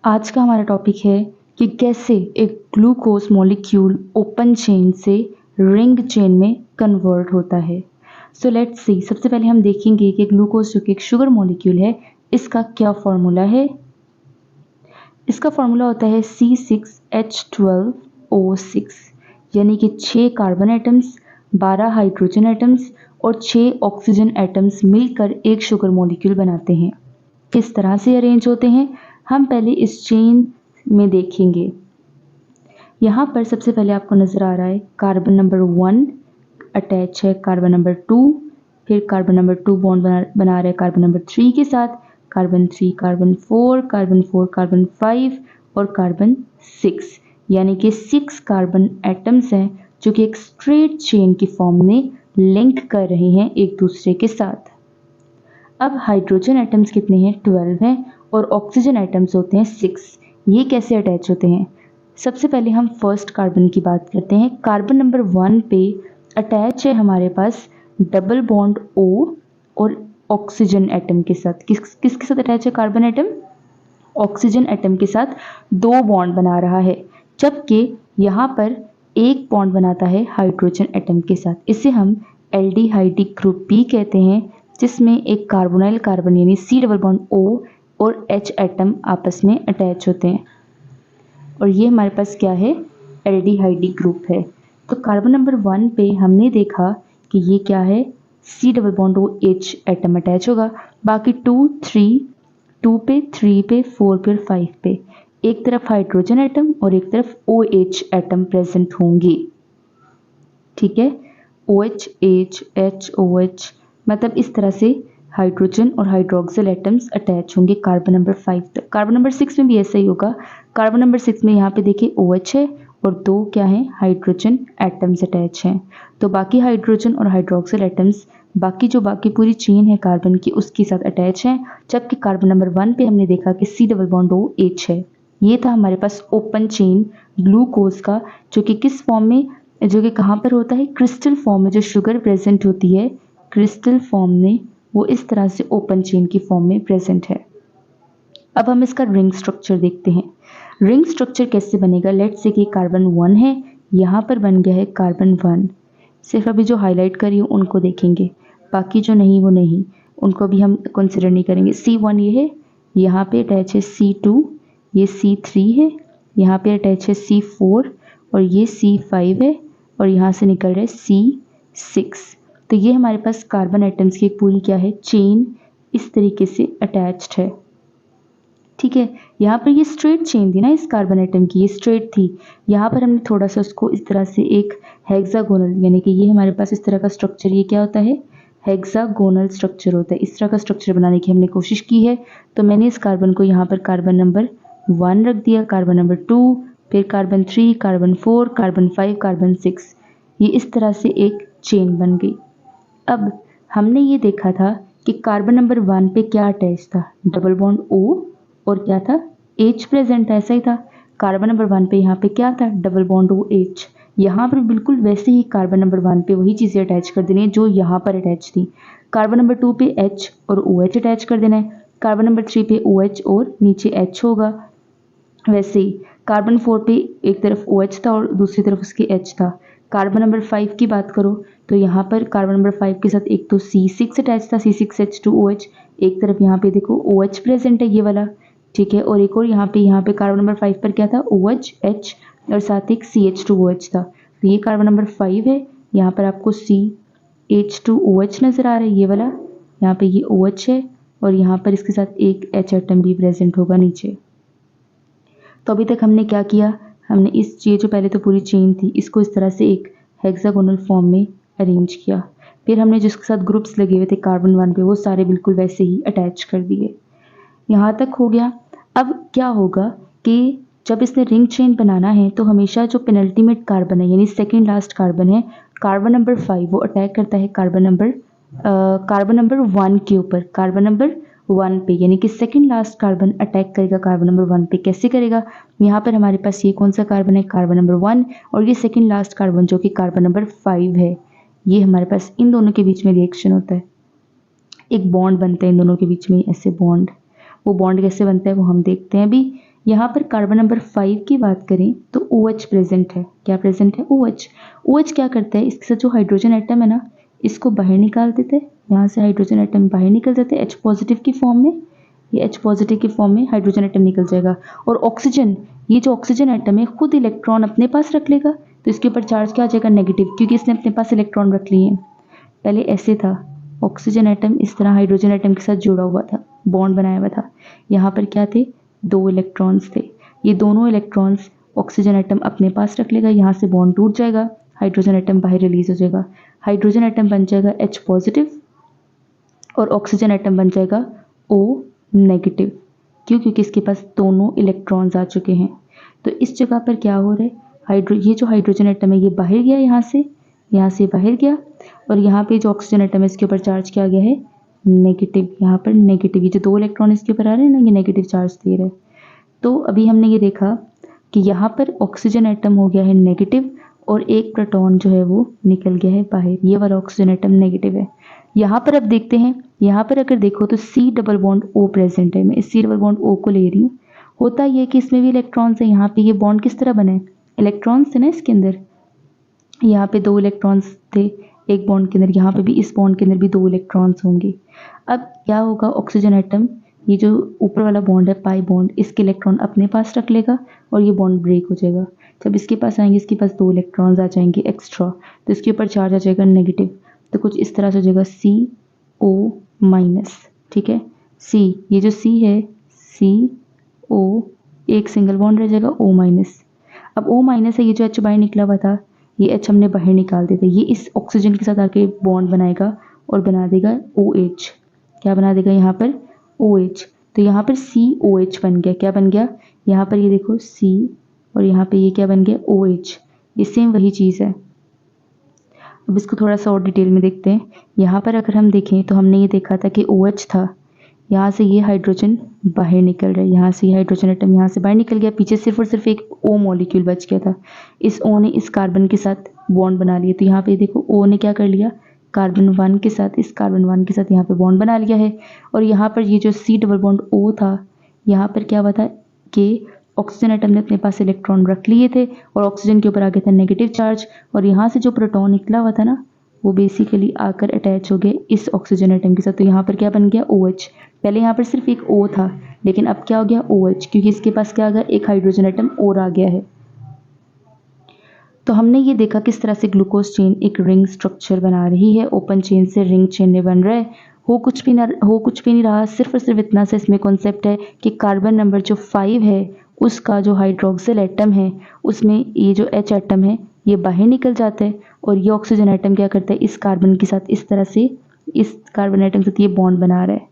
आज का हमारा टॉपिक है कि कैसे एक ग्लूकोज मॉलिक्यूल ओपन चेन से रिंग चेन में कन्वर्ट होता है। सो लेट्स सी, सबसे पहले हम देखेंगे कि ग्लूकोज जो कि एक शुगर मॉलिक्यूल है, इसका क्या फॉर्मूला है। इसका फॉर्मूला होता है C6H12O6, यानी कि 6 कार्बन एटम्स, 12 हाइड्रोजन एटम्स और 6 ऑक्सीजन एटम्स मिलकर एक शुगर मॉलिक्यूल बनाते हैं। किस तरह से अरेंज होते हैं हम पहले इस चेन में देखेंगे। यहाँ पर सबसे पहले आपको नजर आ रहा है कार्बन नंबर 1 अटैच है कार्बन नंबर 2, फिर कार्बन नंबर 2 बॉन्ड बना रहा है कार्बन नंबर 3 के साथ, कार्बन 3 कार्बन 4 कार्बन 4 कार्बन 5 और कार्बन 6, यानी कि 6 कार्बन एटम्स हैं जो कि एक स्ट्रेट चेन की फॉर्म में लिंक कर रहे हैं एक दूसरे के साथ। अब हाइड्रोजन एटम्स कितने हैं? 12 हैं और ऑक्सीजन एटम्स होते हैं 6। ये कैसे अटैच होते हैं? सबसे पहले हम फर्स्ट कार्बन की बात करते हैं। कार्बन नंबर 1 पे अटैच है हमारे पास डबल बॉन्ड O और ऑक्सीजन एटम के साथ। किसके साथ अटैच है कार्बन एटम? ऑक्सीजन एटम के साथ 2 बॉन्ड बना रहा है, जबकि यहाँ पर एक बॉन्ड बनाता है हाइड्रोजन एटम के साथ। इसे हम एल्डिहाइडिक ग्रुप B कहते हैं, जिसमें एक कार्बोनाइल कार्बन यानी C डबल बॉन्ड O और H एटम आपस में अटैच होते हैं, और ये हमारे पास क्या है? एल्डिहाइडिक ग्रुप है। तो कार्बन नंबर 1 पे हमने देखा कि ये क्या है? C double bond OH atom attach होगा। बाकी 2 पे, 3 पे, 4 पे और 5 पे एक तरफ हाइड्रोजन एटम और एक तरफ OH एटम प्रेजेंट होंगे। ठीक है, OH H H OH, मतलब इस तरह से हाइड्रोजन और हाइड्रोक्सिल एटम्स अटैच होंगे कार्बन नंबर 5 तक। कार्बन नंबर 6 में भी ऐसा ही होगा। कार्बन नंबर 6 में यहाँ पे देखिए OH है और 2 क्या है? हाइड्रोजन एटम्स अटैच हैं। तो बाकी हाइड्रोजन और हाइड्रोक्सिल एटम्स बाकी पूरी चेन है कार्बन की, उसके साथ अटैच हैं, जबकि कार्बन नंबर 1 पे हमने देखा कि C डबल बॉन्ड OH है। ये था हमारे पास ओपन चेन ग्लूकोज का, जो कि किस फॉर्म में, जो कि कहाँ पर होता है? क्रिस्टल फॉर्म में। जो शुगर प्रेजेंट होती है क्रिस्टल फॉर्म में, वो इस तरह से ओपन चेन की फॉर्म में प्रेजेंट है। अब हम इसका रिंग स्ट्रक्चर देखते हैं। रिंग स्ट्रक्चर कैसे बनेगा? लेट्स से कि कार्बन 1 है, यहाँ पर बन गया है कार्बन 1। सिर्फ अभी जो हाईलाइट करी हूँ उनको देखेंगे, बाकी जो नहीं वो नहीं, उनको अभी हम कंसिडर नहीं करेंगे। C1 ये है, यहाँ पे अटैच है C2, ये C3 है, यहाँ पे अटैच है C4 और ये C5 है, और यहाँ से निकल रहा है C6। तो ये हमारे पास कार्बन एटम्स की एक पूरी क्या है? चेन इस तरीके से अटैच्ड है। ठीक है, यहाँ पर ये स्ट्रेट चेन थी ना इस कार्बन एटम की, ये स्ट्रेट थी। यहाँ पर हमने थोड़ा सा उसको इस तरह से एक हेक्सागोनल, यानी कि ये हमारे पास इस तरह का स्ट्रक्चर, ये क्या होता है? हेक्सागोनल स्ट्रक्चर होता है। इस तरह का स्ट्रक्चर बनाने की हमने कोशिश की है। तो मैंने इस कार्बन को यहाँ पर कार्बन नंबर 1 रख दिया, कार्बन नंबर 2, फिर कार्बन 3, कार्बन 4, कार्बन 5, कार्बन 6। ये इस तरह से एक चेन बन गई। अब हमने ये देखा था कि कार्बन नंबर 1 पे क्या अटैच था? डबल बॉन्ड O और क्या था? H प्रेजेंट, ऐसा ही था। कार्बन नंबर 1 पे यहाँ पे क्या था? Double bond OH। यहाँ पर बिल्कुल वैसे ही कार्बन नंबर 1 पे वही चीज़ें अटैच कर देनी है जो यहाँ पर अटैच थी। कार्बन नंबर 2 पे H और OH अटैच कर देना है। कार्बन नंबर 3 पे OH और नीचे H होगा। वैसे ही कार्बन 4 पे एक तरफ OH था और दूसरी तरफ उसके H था। कार्बन नंबर 5 की बात करो तो यहाँ पर कार्बन नंबर 5 के साथ एक तो C6 अटैच था, C6H2OH, एक तरफ यहाँ पे देखो OH प्रेजेंट है ये वाला। ठीक है, और एक और यहाँ पे कार्बन नंबर 5 पर क्या था? OH H और साथ एक CH2OH था। तो ये कार्बन नंबर 5 है, यहाँ पर आपको CH2OH नजर आ रहा है ये वाला, यहाँ पे ये OH है और यहाँ पर इसके साथ एक H एटम भी प्रेजेंट होगा नीचे। तो अभी तक हमने क्या किया? हमने ये जो पहले तो पूरी चेन थी, इसको इस तरह से एक हेक्सागोनल फॉर्म में अरेंज किया। फिर हमने जिसके साथ ग्रुप्स लगे हुए थे कार्बन 1 पे, वो सारे बिल्कुल वैसे ही अटैच कर दिए। यहाँ तक हो गया। अब क्या होगा कि जब इसने रिंग चेन बनाना है तो हमेशा जो पेनल्टीमेट कार्बन है, यानी सेकेंड लास्ट कार्बन है, कार्बन नंबर 5, वो अटैक करता है कार्बन नंबर 1 के ऊपर, कार्बन नंबर 1 पे, यानी कि सेकेंड लास्ट कार्बन अटैक करेगा कार्बन नंबर 1 पे। कैसे करेगा? यहाँ पर हमारे पास ये कौन सा कार्बन है? कार्बन नंबर 1, और ये सेकेंड लास्ट कार्बन जो कि कार्बन नंबर 5 है। ये हमारे पास इन दोनों के बीच में रिएक्शन होता है, एक बॉन्ड बनता है इन दोनों के बीच में, ऐसे बॉन्ड। वो बॉन्ड कैसे बनता है वो हम देखते हैं अभी। यहाँ पर कार्बन नंबर 5 की बात करें तो OH प्रेजेंट है। क्या प्रेजेंट है? OH। OH क्या करता है, इसके साथ जो हाइड्रोजन एटम है ना, इसको बाहर निकाल देते हैं। यहाँ से हाइड्रोजन एटम बाहर निकल जाते हैं H पॉजिटिव की फॉर्म में। ये H पॉजिटिव की फॉर्म में हाइड्रोजन एटम निकल जाएगा। और ऑक्सीजन, ये जो ऑक्सीजन एटम है खुद इलेक्ट्रॉन अपने पास रख लेगा, तो इसके ऊपर चार्ज क्या आ जाएगा? नेगेटिव, क्योंकि इसने अपने पास इलेक्ट्रॉन रख लिए हैं। पहले ऐसे था, ऑक्सीजन एटम इस तरह हाइड्रोजन एटम के साथ जुड़ा हुआ था, बॉन्ड बनाया हुआ था। यहाँ पर क्या थे? 2 इलेक्ट्रॉन्स थे। ये दोनों इलेक्ट्रॉन्स ऑक्सीजन एटम अपने पास रख लेगा, यहाँ से बॉन्ड टूट जाएगा, हाइड्रोजन एटम बाहर रिलीज हो जाएगा। हाइड्रोजन एटम बन जाएगा H पॉजिटिव और ऑक्सीजन एटम बन जाएगा O नेगेटिव। क्यों? क्योंकि इसके पास दोनों इलेक्ट्रॉन्स आ चुके हैं। तो इस जगह पर क्या हो रहा है, ये जो हाइड्रोजन एटम है ये बाहर गया, यहाँ से बाहर गया, और यहाँ पे जो ऑक्सीजन एटम है इसके ऊपर चार्ज क्या गया है? नेगेटिव। यहाँ पर नेगेटिव, ये जो 2 इलेक्ट्रॉन इसके ऊपर आ रहे हैं ना, ये नेगेटिव चार्ज दे रहे हैं। तो अभी हमने ये देखा कि यहाँ पर ऑक्सीजन एटम हो गया है नेगेटिव और एक प्रोटॉन जो है वो निकल गया है बाहर। ये वाला ऑक्सीजन एटम नेगेटिव है। यहाँ पर अब देखते हैं, यहाँ पर अगर देखो तो C double bond O present है। मैं इस C डबल बॉन्ड O को ले रही हूँ। होता ये कि इसमें भी इलेक्ट्रॉन्स है। यहाँ पे ये बॉन्ड किस तरह बना है? इलेक्ट्रॉन्स थे ना इसके अंदर, यहाँ पे 2 इलेक्ट्रॉन्स थे एक बॉन्ड के अंदर, यहाँ पे भी इस बॉन्ड के अंदर भी 2 इलेक्ट्रॉन्स होंगे। अब क्या होगा, ऑक्सीजन एटम, ये जो ऊपर वाला बॉन्ड है पाई बॉन्ड, इसके इलेक्ट्रॉन अपने पास रख लेगा और ये बॉन्ड ब्रेक हो जाएगा। जब इसके पास आएंगे, इसके पास 2 इलेक्ट्रॉन्स आ जाएंगे एक्स्ट्रा, तो इसके ऊपर चार्ज आ जाएगा नेगेटिव। तो कुछ इस तरह से हो जाएगा CO माइनस। ठीक है, C, ये जो C है CO, एक सिंगल बॉन्ड रह जाएगा O माइनस। अब O माइनस है, ये जो H बाहर निकला हुआ था, ये H हमने बाहर निकाल देते, ये इस ऑक्सीजन के साथ आके बॉन्ड बनाएगा और बना देगा OH। क्या बना देगा यहाँ पर? OH। तो यहाँ पर COH बन गया। क्या बन गया? यहाँ पर ये देखो C और यहाँ पे ये क्या बन गया? OH। ये सेम वही चीज़ है। अब इसको थोड़ा सा और डिटेल में देखते हैं। यहाँ पर अगर हम देखें तो हमने ये देखा था कि OH था, यहाँ से ये हाइड्रोजन बाहर निकल रहा है, यहाँ से ये हाइड्रोजन एटम यहाँ से बाहर निकल गया, पीछे सिर्फ और सिर्फ एक O मॉलिक्यूल बच गया था। इस O ने इस कार्बन के साथ बॉन्ड बना लिया। तो यहाँ पे देखो O ने क्या कर लिया, कार्बन 1 के साथ, इस कार्बन 1 के साथ यहाँ पे बॉन्ड बना लिया है। और यहाँ पर ये जो C डबल बॉन्ड O था, यहाँ पर क्या हुआ था कि ऑक्सीजन एटम ने अपने पास इलेक्ट्रॉन रख लिए थे और ऑक्सीजन के ऊपर आ गया था नेगेटिव चार्ज, और यहाँ से जो प्रोटॉन निकला हुआ था ना, वो बेसिकली आकर अटैच हो गए इस ऑक्सीजन एटम के साथ। तो यहाँ पर क्या बन गया? OH। पहले यहाँ पर सिर्फ एक O था, लेकिन अब क्या हो गया? OH, क्योंकि इसके पास क्या आ गया? एक हाइड्रोजन एटम और आ गया है। तो हमने ये देखा किस तरह से ग्लूकोज चेन एक रिंग स्ट्रक्चर बना रही है, ओपन चेन से रिंग चेन में बन रहा है। हो कुछ भी नहीं रहा, सिर्फ और सिर्फ इतना सा इसमें कॉन्सेप्ट है कि कार्बन नंबर जो 5 है उसका जो हाइड्रोक्सिल एटम है उसमें ये जो H एटम है ये बाहर निकल जाता है, और ये ऑक्सीजन एटम क्या करता है, इस कार्बन के साथ इस तरह से, इस कार्बन एटम के साथ ये बॉन्ड बना रहा है।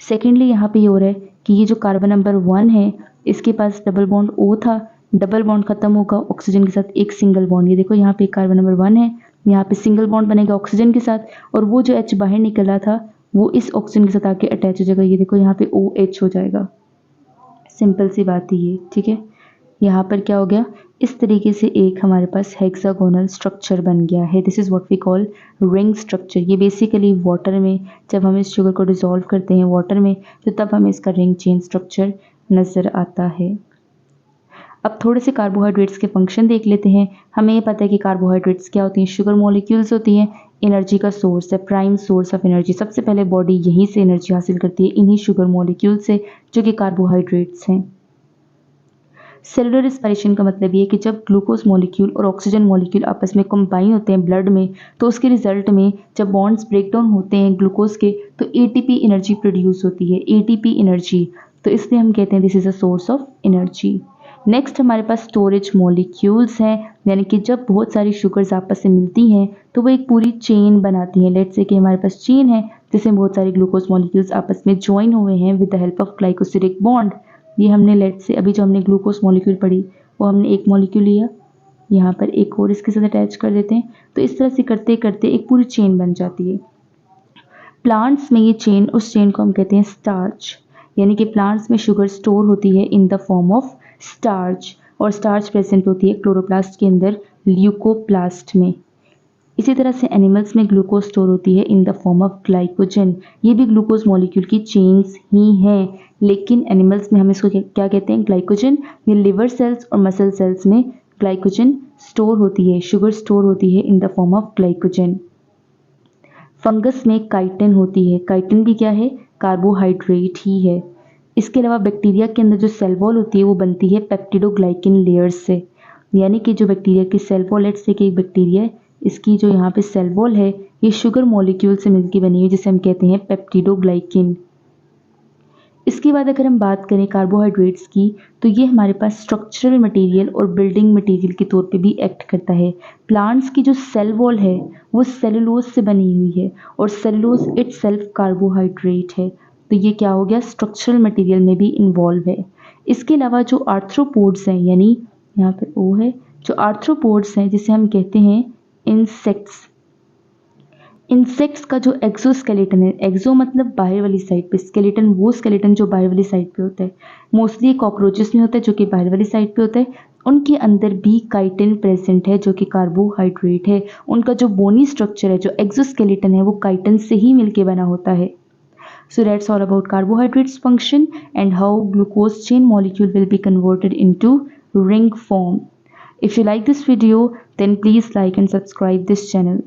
सेकेंडली यहाँ पे ये हो रहा है कि ये जो कार्बन नंबर 1 है इसके पास डबल बॉन्ड O था, डबल बॉन्ड खत्म होगा, ऑक्सीजन के साथ एक सिंगल बॉन्ड, ये देखो यहाँ पे कार्बन नंबर 1 है, यहाँ पे सिंगल बॉन्ड बनेगा ऑक्सीजन के साथ, और वो जो H बाहर निकला था वो इस ऑक्सीजन के साथ आके अटैच हो जाएगा। ये देखो यहाँ पे OH हो जाएगा। सिंपल सी बात है ये। ठीक है, यहाँ पर क्या हो गया, इस तरीके से एक हमारे पास हेक्सागोनल स्ट्रक्चर बन गया है। This is what we call ring structure. ये बेसिकली वाटर में जब हम इस शुगर को डिसॉल्व करते हैं वाटर में, तो तब हमें इसका रिंग चेन स्ट्रक्चर नज़र आता है। अब थोड़े से कार्बोहाइड्रेट्स के फंक्शन देख लेते हैं। हमें ये पता है कि कार्बोहाइड्रेट्स क्या होती हैं, शुगर मॉलिक्यूल्स होती हैं, एनर्जी का सोर्स है, प्राइम सोर्स ऑफ एनर्जी। सबसे पहले बॉडी यहीं से एनर्जी हासिल करती है, इन्हीं शुगर मॉलिक्यूल से, जो कि कार्बोहाइड्रेट्स हैं। सेलुलर रेस्पिरेशन का मतलब ये है कि जब ग्लूकोज मॉलिक्यूल और ऑक्सीजन मॉलिक्यूल आपस में कंबाइन होते हैं ब्लड में, तो उसके रिजल्ट में जब बॉन्ड्स ब्रेक डाउन होते हैं ग्लूकोज के, तो ATP एनर्जी प्रोड्यूस होती है, ATP एनर्जी। तो इसलिए हम कहते हैं this is a source of energy. Next हमारे पास स्टोरेज मॉलिक्यूल्स हैं, यानी कि जब बहुत सारी शुगर्स आपस से मिलती हैं तो वो एक पूरी चेन बनाती हैं। लेट्स से कि हमारे पास चेन है जिसमें बहुत सारे ग्लूकोज मॉलिक्यूल्स आपस में ज्वाइन हुए हैं with the help of glycosidic bond. ये हमने लेट्स से अभी जो हमने ग्लूकोज मॉलिक्यूल पढ़ी वो हमने एक मॉलिक्यूल लिया, यहाँ पर एक और इसके साथ अटैच कर देते हैं, तो इस तरह से करते करते एक पूरी चेन बन जाती है। प्लांट्स में ये चेन, उस चेन को हम कहते हैं स्टार्च, यानी कि प्लांट्स में शुगर स्टोर होती है in the form of starch, और स्टार्च प्रेजेंट होती है क्लोरोप्लास्ट के अंदर, ल्यूकोप्लास्ट में। इसी तरह से एनिमल्स में ग्लूकोज स्टोर होती है in the form of glycogen. ये भी ग्लूकोज मॉलिक्यूल की चेन्स ही हैं, लेकिन एनिमल्स में हम इसको क्या कहते हैं, ग्लाइकोजन। ये लिवर सेल्स और मसल सेल्स में ग्लाइकोजन स्टोर होती है, शुगर स्टोर होती है in the form of glycogen. Fungus में काइटिन होती है। काइटिन भी क्या है, कार्बोहाइड्रेट ही है। इसके अलावा बैक्टीरिया के अंदर जो सेल वॉल होती है वो बनती है पेप्टिडोग्लाइकिन लेयर्स से, यानी कि जो बैक्टीरिया की सेल वॉल, लेट्स से कि एक बैक्टीरिया है, इसकी जो यहाँ पे सेल वॉल है ये शुगर मॉलिक्यूल से मिलकर बनी है, जिसे हम कहते हैं पेप्टिडोग्लाइकिन। इसके बाद अगर हम बात करें कार्बोहाइड्रेट्स की, तो ये हमारे पास स्ट्रक्चरल मटेरियल और बिल्डिंग मटेरियल के तौर पे भी एक्ट करता है। प्लांट्स की जो सेल वॉल है वो सेलुलोज से बनी हुई है और सेलुलोज इटसेल्फ कार्बोहाइड्रेट है, तो ये क्या हो गया, स्ट्रक्चरल मटेरियल में भी इन्वॉल्व है। इसके अलावा जो आर्थ्रोपोड्स हैं, यानी यहाँ पे ओ है, जो आर्थ्रोपोड्स हैं जिसे हम कहते हैं इंसेक्ट्स। इंसेक्ट्स का जो एक्सोस्केलेटन है, एक्सो मतलब बाहर वाली साइड पे, स्केलेटन वो स्केलेटन जो बाहर वाली साइड पे होता है, मोस्टली कॉकरोचेस में होता है जो कि बाहर वाली साइड पे होता है। उनके अंदर भी काइटिन प्रेजेंट है जो कि कार्बोहाइड्रेट है। उनका जो बोनी स्ट्रक्चर है, जो एक्सोस्केलेटन है, वो काइटिन से ही मिलके बना होता है। So that's all about carbohydrates function and how glucose chain molecule will be converted into ring form. If you like this video, then please like and subscribe this channel.